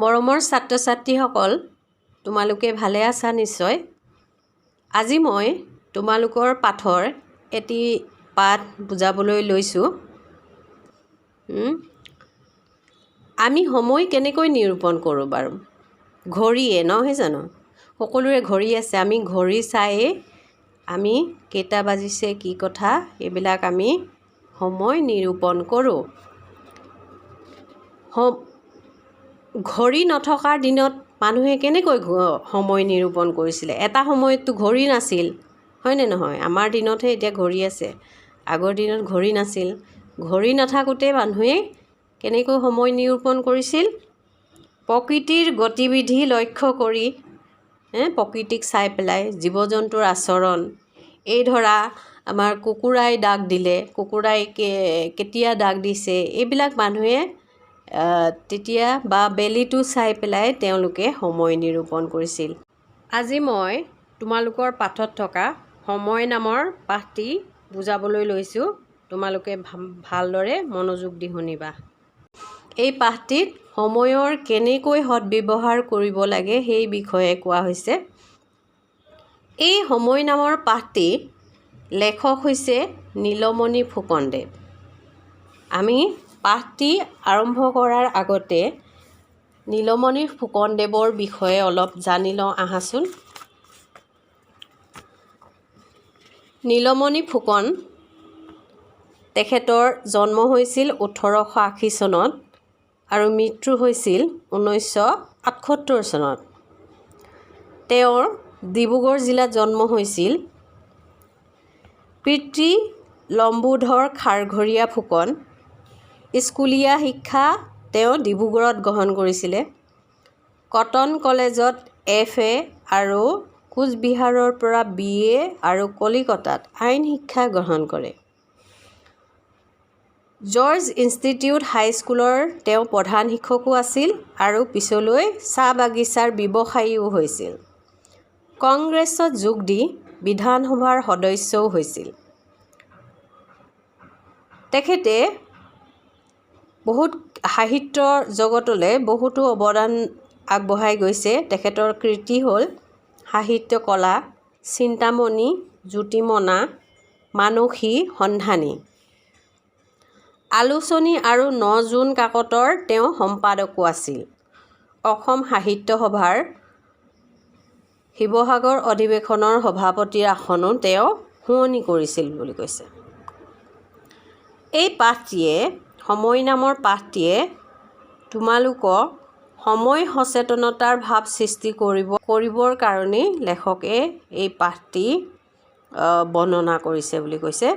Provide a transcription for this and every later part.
মৰমৰ ছাত্ৰ ছাত্ৰীসকল, তোমালোকে ভালে আছা নিশ্চয়। আজি মই তোমালোকৰ পাঠৰ এটি পাঠ বুজাবলৈ লৈছোঁ। আমি সময় কেনেকৈ নিৰূপণ কৰোঁ বাৰু? ঘড়ীয়ে নহয় জানো? সকলোৰে ঘড়ী আছে। আমি ঘড়ী চায়ে আমি কেইটা বাজিছে কি কথা এইবিলাক আমি সময় নিৰূপণ কৰোঁ। ঘড়ী নথকাৰ দিনত মানুহে কেনেকৈ সময় নিৰূপণ কৰিছিলে? এটা সময়ততো ঘড়ী নাছিল, হয়নে নহয়? আমাৰ দিনতহে এতিয়া ঘড়ী আছে, আগৰ দিনত ঘড়ী নাছিল। ঘড়ী নাথাকোঁতে মানুহে কেনেকৈ সময় নিৰূপণ কৰিছিল? প্ৰকৃতিৰ গতিবিধি লক্ষ্য কৰি, প্ৰকৃতিক চাই পেলাই, জীৱ জন্তুৰ আচৰণ, এই ধৰা আমাৰ কুকুৰাই ডাক দিলে, কুকুৰাই কেতিয়া ডাক দিছে, এইবিলাক মানুহে তেতিয়া বা বেলিটো চাই পেলাই তেওঁলোকে সময় নিৰূপণ কৰিছিল। আজি মই তোমালোকৰ পাঠত থকা সময় নামৰ পাঠটি বুজাবলৈ লৈছোঁ। তোমালোকে ভালদৰে মনোযোগ দি শুনিবা। এই পাঠটিত সময়ৰ কেনেকৈ সদ্ব্যৱহাৰ কৰিব লাগে সেই বিষয়ে কোৱা হৈছে। এই সময় নামৰ পাঠটি লেখক হৈছে নীলমণি ফুকনদেৱ। আমি পাঠটি আৰম্ভ কৰাৰ আগতে নীলমণি ফুকনদেৱৰ বিষয়ে অলপ জানি লওঁ আহাচোন। নীলমণি ফুকন, তেখেতৰ জন্ম হৈছিল 1880 চনত আৰু মৃত্যু হৈছিল 1978 চনত। তেওঁৰ ডিব্ৰুগড় জিলাত জন্ম হৈছিল। পিতৃ লম্বোধৰ খাৰঘৰীয়া ফুকন। স্কুলীয়া শিক্ষা তেওঁ ডিব্ৰুগড়ত গ্ৰহণ কৰিছিলে। কটন কলেজত FA আৰু কোচবিহাৰৰ পৰা BA আৰু কলিকতাত আইন শিক্ষা গ্ৰহণ কৰে। জৰ্জ ইনষ্টিটিউট হাইস্কুলৰ তেওঁ প্ৰধান শিক্ষকো আছিল আৰু পিছলৈ চাহ বাগিচাৰ ব্যৱসায়ীও হৈছিল। কংগ্ৰেছত যোগ দি বিধানসভাৰ সদস্যও হৈছিল। তেখেতে বহুত সাহিত্য জগতলৈ বহুতো অৱদান আগবঢ়াই গৈছে। তেখেতৰ কৃতি হ'ল সাহিত্য কলা, চিন্তামণি, জ্যোতিমনা, মানসী, সন্ধানী, আলোচনী আৰু 9 জুন কাকতৰ তেওঁ সম্পাদকো আছিল। অসম সাহিত্য সভাৰ শিৱসাগৰ অধিৱেশনৰ সভাপতিৰ আসনো তেওঁ শুৱনি কৰিছিল বুলি কৈছে। এই পাঠটিয়ে, সময় নামৰ পাঠটিয়ে তোমালোকক সময় সচেতনতাৰ ভাৱ সৃষ্টি কৰিবৰ কাৰণেই লেখকে এই পাঠটি বৰ্ণনা কৰিছে বুলি কৈছে।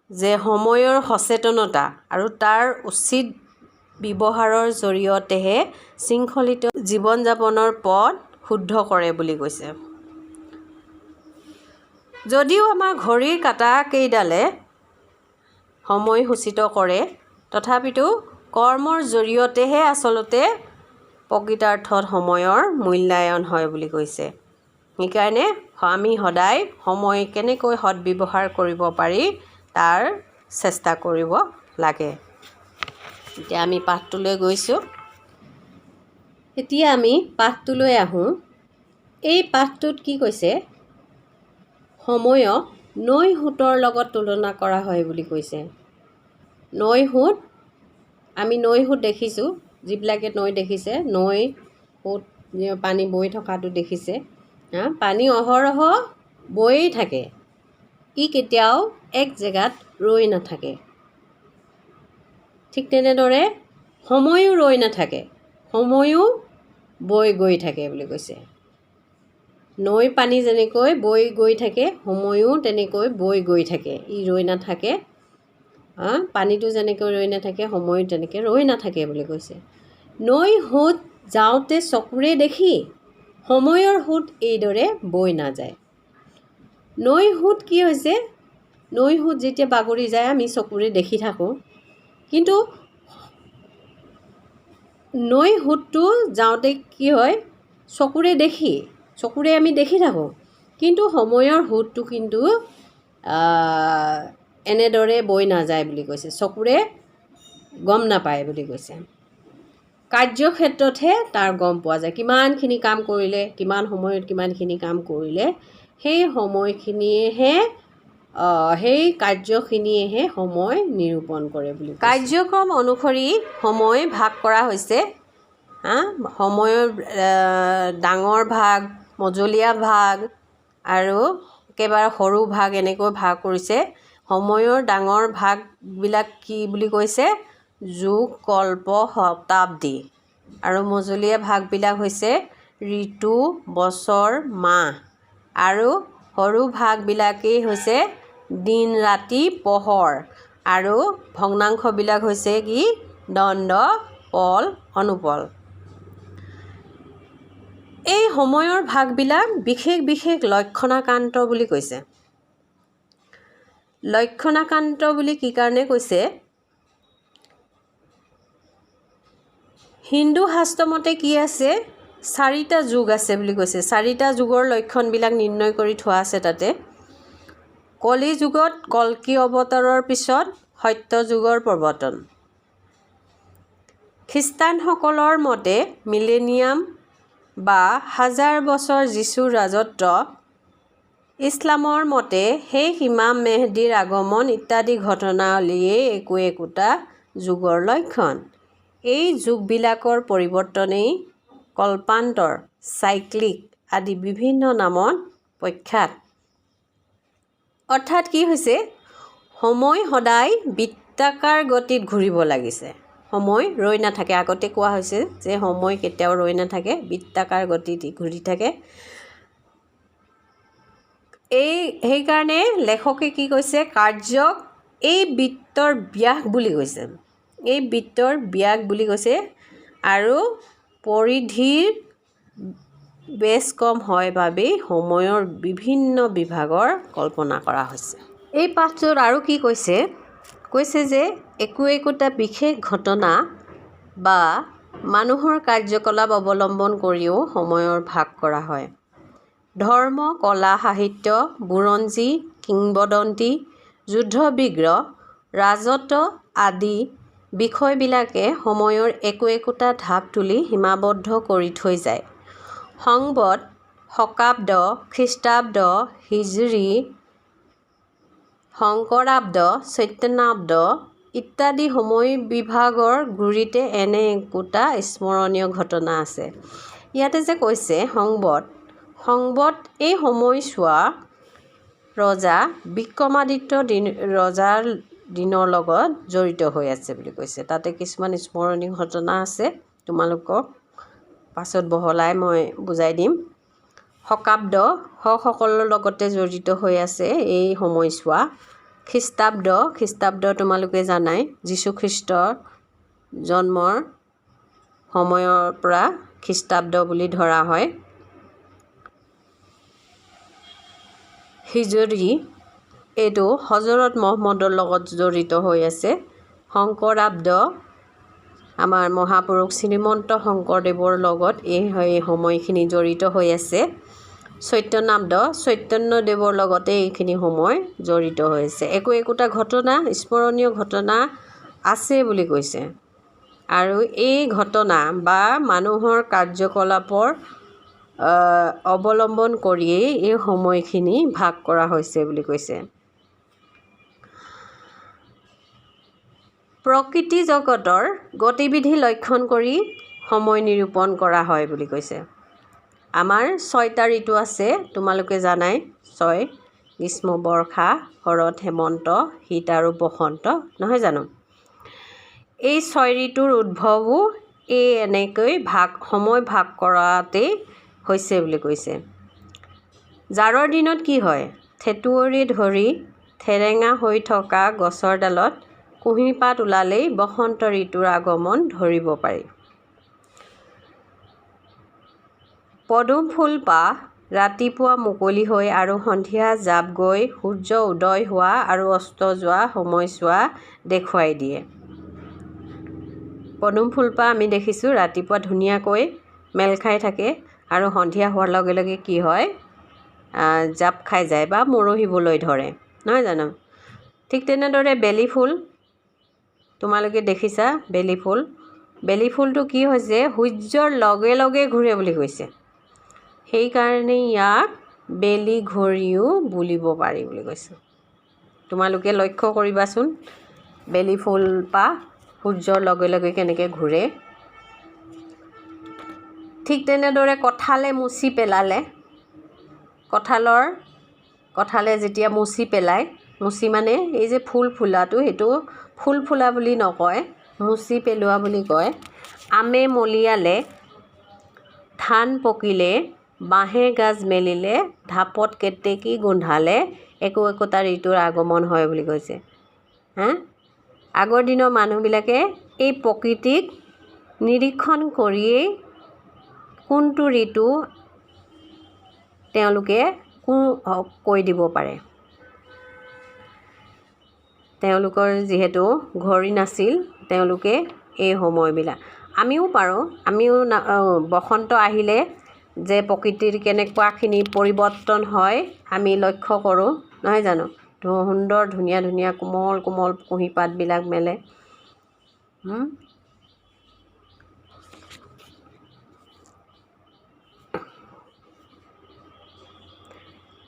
যে সময়ৰ সচেতনতা আৰু তাৰ উচিত ব্যৱহাৰৰ জৰিয়তেহে শৃংখলিত জীৱন যাপনৰ পথ শুদ্ধ কৰে বুলি কৈছে। যদিও আমাৰ ঘড়ীৰ কাঁটা কেইডালে সময় সূচিত কৰে, তথাপিতো কৰ্মৰ জৰিয়তেহে আচলতে প্ৰকৃতাৰ্থত সময়ৰ মূল্যায়ন হয় বুলি কৈছে। সেইকাৰণে আমি সদায় সময় কেনেকৈ সদ্ব্যৱহাৰ কৰিব পাৰি তাৰ চেষ্টা কৰিব লাগে। এতিয়া আমি পাঠটোলৈ গৈছোঁ। এতিয়া আমি পাঠটোলৈ আহোঁ। এই পাঠটোত কি কৈছে? সময়ক নৈ সোঁতৰ লগত তুলনা কৰা হয় বুলি কৈছে। নৈ সোঁত, আমি নৈ সোঁত দেখিছোঁ, যিবিলাকে নৈ দেখিছে, নৈ সোঁত পানী বৈ থকাটো দেখিছে। পানী অহৰহ বৈয়ে থাকে, ই কেতিয়াও এক জেগাত ৰৈ নাথাকে। ঠিক তেনেদৰে সময়ো ৰৈ নাথাকে, সময়ো বৈ গৈ থাকে বুলি কৈছে। নৈ পানী যেনেকৈ বৈ গৈ থাকে, সময়ো তেনেকৈ বৈ গৈ থাকে, ই ৰৈ নাথাকে। পানীটো যেনেকৈ ৰৈ নাথাকে, সময়ো তেনেকৈ ৰৈ নাথাকে বুলি কৈছে। নৈ সোঁত যাওঁতে চকুৰে দেখি, সময়ৰ সোঁত এইদৰে বৈ নাযায়। নৈ সোঁত কি হৈছে? নৈ সোঁত যেতিয়া বাগৰি যায় আমি চকুৰে দেখি থাকোঁ, কিন্তু নৈ সোঁতটো যাওঁতে কি হয়? চকুৰে আমি দেখি থাকোঁ, কিন্তু সময়ৰ সোঁতটো কিন্তু এনেদৰে বৈ নাযায় বুলি কৈছে, চকুৰে গম নাপায় বুলি কৈছে। কাৰ্যক্ষেত্ৰতহে তাৰ গম পোৱা যায় কিমানখিনি কাম কৰিলে কিমান সময়ত কিমানখিনি কাম কৰিলে সেই সময়খিনিয়েহে সেই কাৰ্যখিনিয়েহে সময় নিৰূপণ কৰে বুলি কাৰ্যক্ৰম অনুসৰি সময় ভাগ কৰা হৈছে সময়ৰ ডাঙৰ ভাগ মজলীয়া ভাগ আৰু একেবাৰে সৰু ভাগ এনেকৈ ভাগ কৰিছে সময়ৰ ডাঙৰ ভাগবিলাক কি বুলি কৈছে যুগ কল্প শতাব্দী আৰু মজলীয়া ভাগবিলাক হৈছে ঋতু বছৰ মাহ আৰু সৰু ভাগবিলাকেই হৈছে দিন ৰাতি পহৰ আৰু ভগ্নাংশবিলাক হৈছে কি দণ্ড পল অনুপল এই সময়ৰ ভাগবিলাক বিশেষ বিশেষ লক্ষণাকান্ত বুলি কৈছে লক্ষণাকান্ত বুলি কি কাৰণে কৈছে হিন্দু শাস্ত্ৰমতে কি আছে 4টা যুগ আছে বুলি কৈছে 4টা যুগৰ লক্ষণবিলাক নিৰ্ণয় কৰি থোৱা আছে তাতে কলি যুগত কল্কি অৱতাৰৰ পিছত সত্য যুগৰ প্ৰৱৰ্তন খ্ৰীষ্টানসকলৰ মতে মিলেনিয়াম বা 1000 বছৰ যীশুৰ ৰাজত্ব ইছলামৰ মতে শেষ ইমাম মেহদীৰ আগমন ইত্যাদি ঘটনাৱলীয়ে একোটা যুগৰ লক্ষণ এই যুগবিলাকৰ পৰিৱৰ্তনেই কল্পান্তৰ চাইক্লিক আদি বিভিন্ন নামত প্ৰখ্যাত অৰ্থাৎ কি হৈছে সময় সদায় বৃত্তাকাৰ গতিত ঘূৰিব লাগিছে সময় ৰৈ নাথাকে আগতে কোৱা হৈছে যে সময় কেতিয়াও ৰৈ নাথাকে বৃত্তাকাৰ গতিত ঘূৰি থাকে সেইকাৰণে লেখকে কি কৈছে কাৰ্যক এই বৃত্তৰ ব্যাস বুলি কৈছে এই বৃত্তৰ ব্যাস বুলি কৈছে আৰু পৰিধিৰ বেছ কম হয় বাবেই সময়ৰ বিভিন্ন বিভাগৰ কল্পনা কৰা হৈছে এই পাঠটোত আৰু কি কৈছে যে একোটা বিশেষ ঘটনা বা মানুহৰ কাৰ্যকলাপ অৱলম্বন কৰিও সময়ৰ ভাগ কৰা হয় ধৰ্ম কলা সাহিত্য বুৰঞ্জী কিংবদন্তি যুদ্ধ বিগ্ৰহ ৰাজত্ব আদি বিষয়বিলাকে সময়ৰ একোটা ঢাপ তুলি সীমাবদ্ধ কৰি থৈ যায় সংবত শকাব্দ খ্ৰীষ্টাব্দ হিজৰী শংকৰাব্দ চৈতন্যাব্দ ইত্যাদি সময় বিভাগৰ গুৰিতে এনে একোটা স্মৰণীয় ঘটনা আছে ইয়াতে যে কৈছে সংবত এই সময়ছোৱা ৰজা বিক্ৰমাদিত্য ৰজাৰ দিনৰ লগত জড়িত হৈ আছে বুলি কৈছে তাতে কিছুমান স্মৰণীয় ঘটনা আছে তোমালোকক পাছত বহলাই মই বুজাই দিম শকাব্দ সকলৰ লগতে জড়িত হৈ আছে এই সময়ছোৱা খ্ৰীষ্টাব্দ তোমালোকে জানাই যীশুখ্ৰীষ্টৰ জন্মৰ সময়ৰ পৰা খ্ৰীষ্টাব্দ বুলি ধৰা হয় হিজৰী এইটো হজৰত মহম্মদৰ লগত জড়িত হৈ আছে শংকৰাব্দ আমাৰ মহাপুৰুষ শ্ৰীমন্ত শংকৰদেৱৰ লগত এই সময়খিনি জড়িত হৈ আছে চৈতন্যাব্দ চৈতন্যদেৱৰ লগতে এইখিনি সময় জড়িত হৈ আছে একোটা ঘটনা স্মৰণীয় ঘটনা আছে বুলি কৈছে আৰু এই ঘটনা বা মানুহৰ কাৰ্যকলাপৰ অৱলম্বন কৰিয়েই এই সময়খিনি ভাগ কৰা হৈছে বুলি কৈছে প্ৰকৃতি জগতৰ গতিবিধি লক্ষণ কৰি সময় নিৰূপণ কৰা হয় বুলি কৈছে আমাৰ 6টা ঋতু আছে তোমালোকে জানাই 6 গ্ৰীষ্ম বৰ্ষা শৰৎ হেমন্ত শীত আৰু বসন্ত নহয় জানো এই 6 ঋতুৰ উদ্ভৱো এই এনেকৈ সময় ভাগ কৰাতেই হৈছে বুলি কৈছে জাৰৰ দিনত কি হয় থেতুৱৰী ধৰি থেৰেঙা হৈ থকা গছৰ ডালত কুঁহিপাত ওলালেই বসন্ত ঋতুৰ আগমন ধৰিব পাৰি পদুম ফুল পাহ ৰাতিপুৱা মুকলি হৈ আৰু সন্ধিয়া জাপ গৈ সূৰ্য উদয় হোৱা আৰু অস্ত যোৱা সময়ছোৱা দেখুৱাই দিয়ে পদুম ফুলপাহ আমি দেখিছোঁ ৰাতিপুৱা ধুনীয়াকৈ মেল খাই থাকে আৰু সন্ধিয়া হোৱাৰ লগে লগে কি হয় জাপ খাই যায় বা মৰহিবলৈ ধৰে নহয় জানো ঠিক তেনেদৰে বেলি ফুল তোমালোকে দেখিছা বেলি ফুল বেলি ফুলটো কি হৈছে সূৰ্যৰ লগে লগে ঘূৰে বুলি কৈছে, সেইকাৰণে ইয়াক বেলি ঘড়ীও বুলিব পাৰি বুলি কৈছে। তোমালোকে লক্ষ্য কৰিবাচোন বেলি ফুলপাহ সূৰ্যৰ লগে লগে কেনেকৈ ঘূৰে। ঠিক তেনেদৰে কঁঠালে মুচি পেলালে, কঁঠালে যেতিয়া মুচি পেলায়, মুচি মানে এই যে ফুল ফুলাটো সেইটো ফুল ফুলা বুলি নকয়, মুচি পেলোৱা বুলি কয়। আমে মলিয়ালে, ধান পকিলে, বাঁহে গাজ মেলিলে, ঢাপত কেতেকী গোন্ধালে, একো একোটা ঋতুৰ আগমন হয় বুলি কৈছে। আগৰ দিনৰ মানুহবিলাকে এই প্ৰকৃতিক নিৰীক্ষণ কৰিয়েই কোনটো ঋতু তেওঁলোকে কৈ দিব পাৰে। তেওঁলোকৰ যিহেতু ঘড়ী নাছিল, তেওঁলোকে এই সময়বিলাক আমিও পাৰোঁ। আমিও বসন্ত আহিলে যে প্ৰকৃতিৰ কেনেকুৱাখিনি পৰিৱৰ্তন হয় আমি লক্ষ্য কৰোঁ, নহয় জানো? সুন্দৰ ধুনীয়া ধুনীয়া কোমল কোমল কুঁহিপাতবিলাক মেলে।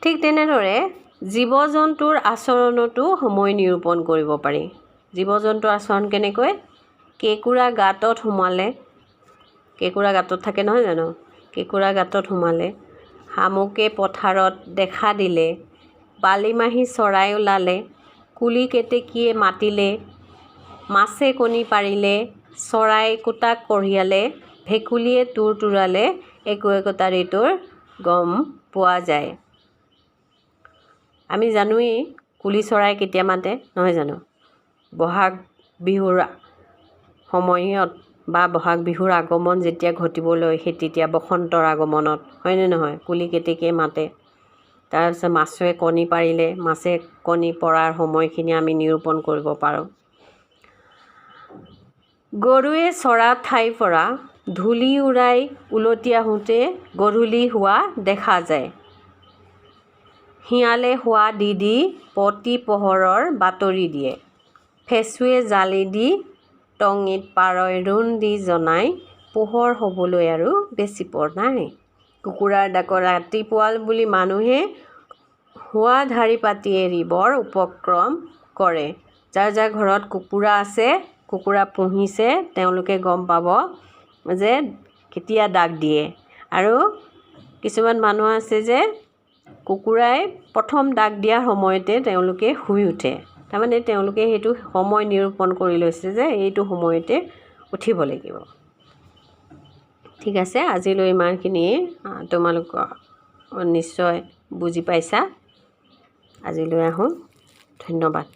ঠিক তেনেদৰে জীৱ জন্তুৰ আচৰণতো সময় নিৰূপণ কৰিব পাৰি। জীৱ জন্তুৰ আচৰণ কেনেকৈ? কেঁকুৰা গাঁতত সোমালে, কেঁকুৰা গাঁতত থাকে নহয় জানো? কেঁকুৰা গাঁতত সোমালে, শামুকে পথাৰত দেখা দিলে, বালিমাহী চৰাই ওলালে, কুলি কেতেকীয়ে মাতিলে, মাছে কণী পাৰিলে, চৰাই কোটাক কঢ়িয়ালে, ভেকুলীয়ে তুৰ তুৰালে, একো একোটা ঋতুৰ গম পোৱা যায়। আমি জানোৱেই কুলি চৰাই কেতিয়া মাতে, নহয় জানো? বহাগ বিহুৰ সময়ত বা বহাগ বিহুৰ আগমন যেতিয়া ঘটিবলৈ সেই তেতিয়া বসন্তৰ আগমনত, হয়নে নহয়? কুলি কেতেকীয়ে মাতে। তাৰপিছত মাছে কণী পাৰিলে, মাছে কণী পৰাৰ সময়খিনি আমি নিৰূপণ কৰিব পাৰোঁ। গৰুৱে চৰা ঠাইৰ পৰা ধূলি উৰাই উলটি আহোঁতে গধূলি হোৱা দেখা যায়। শিয়ালে শোৱা দি প্ৰতি পহৰৰ বাতৰি দিয়ে, ফেচুৱে জালি দি টঙিত পাৰই ৰোণ দি জনাই, পোহৰ হ'বলৈ আৰু বেছি পৰ নাই। কুকুৰাৰ ডাকত ৰাতিপুৱাল বুলি মানুহে শোৱা ধাৰি পাতি এৰিবৰ উপক্ৰম কৰে। যাৰ যাৰ ঘৰত কুকুৰা আছে, কুকুৰা পুহিছে, তেওঁলোকে গম পাব যে কেতিয়া ডাক দিয়ে। আৰু কিছুমান মানুহ আছে যে কুকুৰাই প্ৰথম ডাক দিয়াৰ সময়তে তেওঁলোকে শুই উঠে। তাৰমানে তেওঁলোকে সেইটো সময় নিৰূপণ কৰি লৈছে যে এইটো সময়তে উঠিব লাগিব। ঠিক আছে, আজিলৈ ইমানখিনিয়ে। তোমালোক নিশ্চয় বুজি পাইছা। আজিলৈ আহোঁ, ধন্যবাদ।